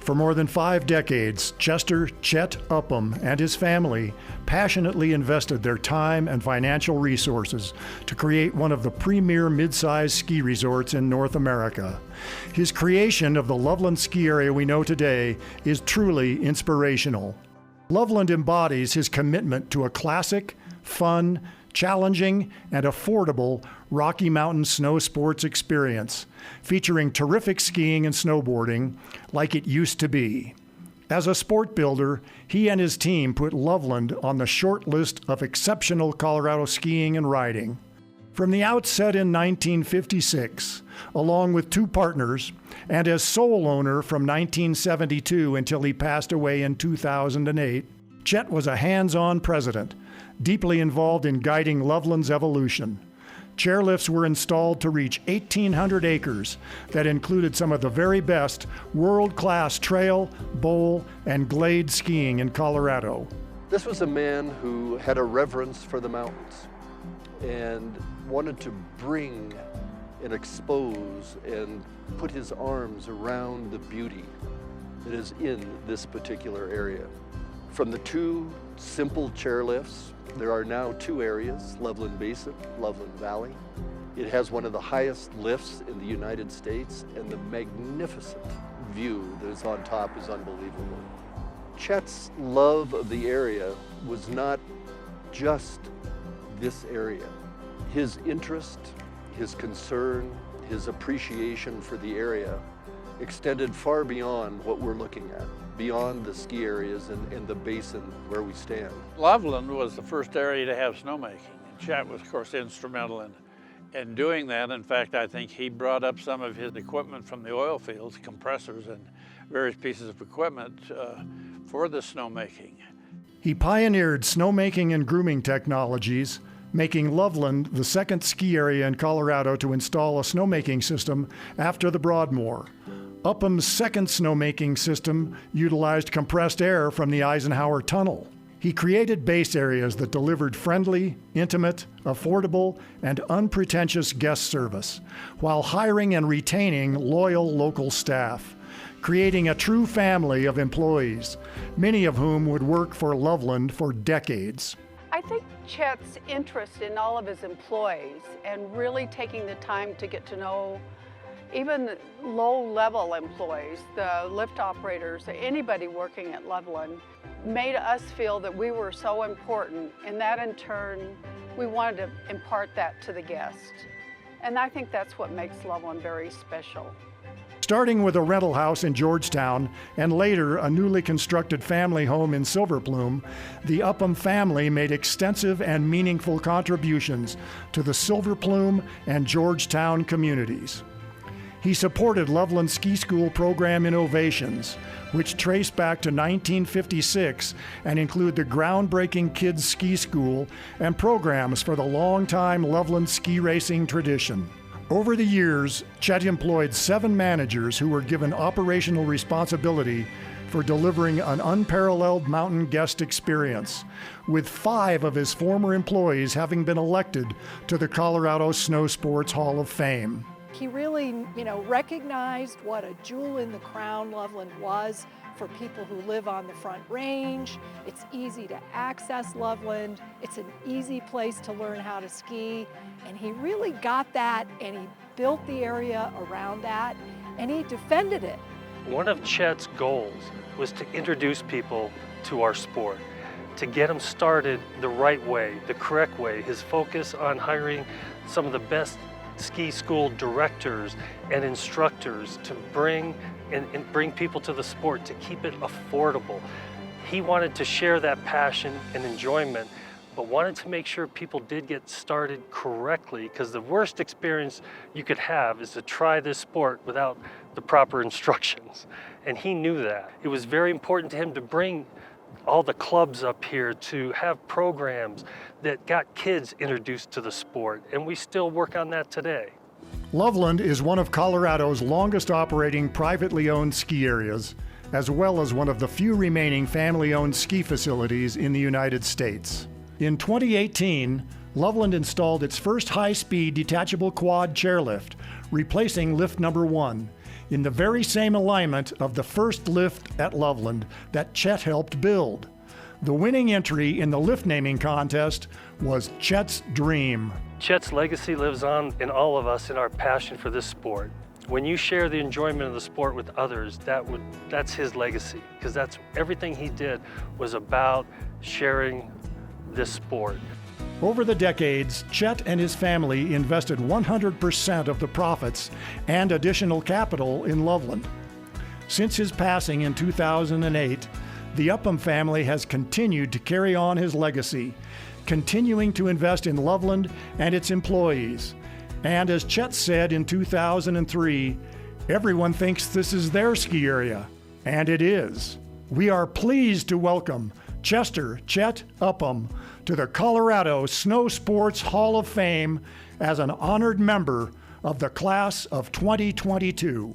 For more than 5 decades, Chester Chet Upham and his family passionately invested their time and financial resources to create one of the premier mid-sized ski resorts in North America. His creation of the Loveland Ski Area we know today is truly inspirational. Loveland embodies his commitment to a classic, fun, challenging, and affordable Rocky Mountain snow sports experience, featuring terrific skiing and snowboarding like it used to be. As a sport builder, he and his team put Loveland on the short list of exceptional Colorado skiing and riding. From the outset in 1956, along with 2 partners, and as sole owner from 1972 until he passed away in 2008, Chet was a hands-on president, deeply involved in guiding Loveland's evolution. Chairlifts were installed to reach 1,800 acres that included some of the very best world-class trail, bowl, and glade skiing in Colorado. This was a man who had a reverence for the mountains and wanted to bring and expose and put his arms around the beauty that is in this particular area. From the 2 simple chairlifts, there are now 2 areas, Loveland Basin, Loveland Valley. It has one of the highest lifts in the United States, and the magnificent view that is on top is unbelievable. Chet's love of the area was not just this area. His interest, his concern, his appreciation for the area extended far beyond what we're looking at, beyond the ski areas and the basin where we stand. Loveland was the first area to have snowmaking. And Chet was, of course, instrumental in doing that. In fact, I think he brought up some of his equipment from the oil fields, compressors and various pieces of equipment for the snowmaking. He pioneered snowmaking and grooming technologies, making Loveland the second ski area in Colorado to install a snowmaking system after the Broadmoor. Upham's second snowmaking system utilized compressed air from the Eisenhower Tunnel. He created base areas that delivered friendly, intimate, affordable, and unpretentious guest service, while hiring and retaining loyal local staff, creating a true family of employees, many of whom would work for Loveland for decades. I think Chet's interest in all of his employees and really taking the time to get to know even low-level employees, the lift operators, anybody working at Loveland, made us feel that we were so important, and that in turn, we wanted to impart that to the guest. And I think that's what makes Loveland very special. Starting with a rental house in Georgetown and later a newly constructed family home in Silver Plume, the Upham family made extensive and meaningful contributions to the Silver Plume and Georgetown communities. He supported Loveland Ski School program innovations, which trace back to 1956 and include the groundbreaking kids ski school and programs for the longtime Loveland ski racing tradition. Over the years, Chet employed 7 managers who were given operational responsibility for delivering an unparalleled mountain guest experience, with 5 of his former employees having been elected to the Colorado Snowsports Hall of Fame. He really, recognized what a jewel in the crown Loveland was for people who live on the Front Range. It's easy to access Loveland. It's an easy place to learn how to ski. And he really got that, and he built the area around that, and he defended it. One of Chet's goals was to introduce people to our sport, to get them started the right way, the correct way. His focus on hiring some of the best ski school directors and instructors to bring people to the sport, to keep it affordable. He wanted to share that passion and enjoyment, but wanted to make sure people did get started correctly, because the worst experience you could have is to try this sport without the proper instructions. And he knew that. It was very important to him to bring all the clubs up here, to have programs that got kids introduced to the sport, and we still work on that today. Loveland is one of Colorado's longest operating privately owned ski areas, as well as one of the few remaining family-owned ski facilities in the United States. In 2018, Loveland installed its first high-speed detachable quad chairlift, replacing lift number 1, in the very same alignment of the first lift at Loveland that Chet helped build. The winning entry in the lift naming contest was Chet's dream. Chet's legacy lives on in all of us in our passion for this sport. When you share the enjoyment of the sport with others, that's his legacy, because that's everything he did was about sharing this sport. Over the decades, Chet and his family invested 100% of the profits and additional capital in Loveland. Since his passing in 2008, the Upham family has continued to carry on his legacy, continuing to invest in Loveland and its employees. And as Chet said in 2003, everyone thinks this is their ski area, and it is. We are pleased to welcome Chester Chet Upham to the Colorado Snowsports Hall of Fame as an honored member of the class of 2022.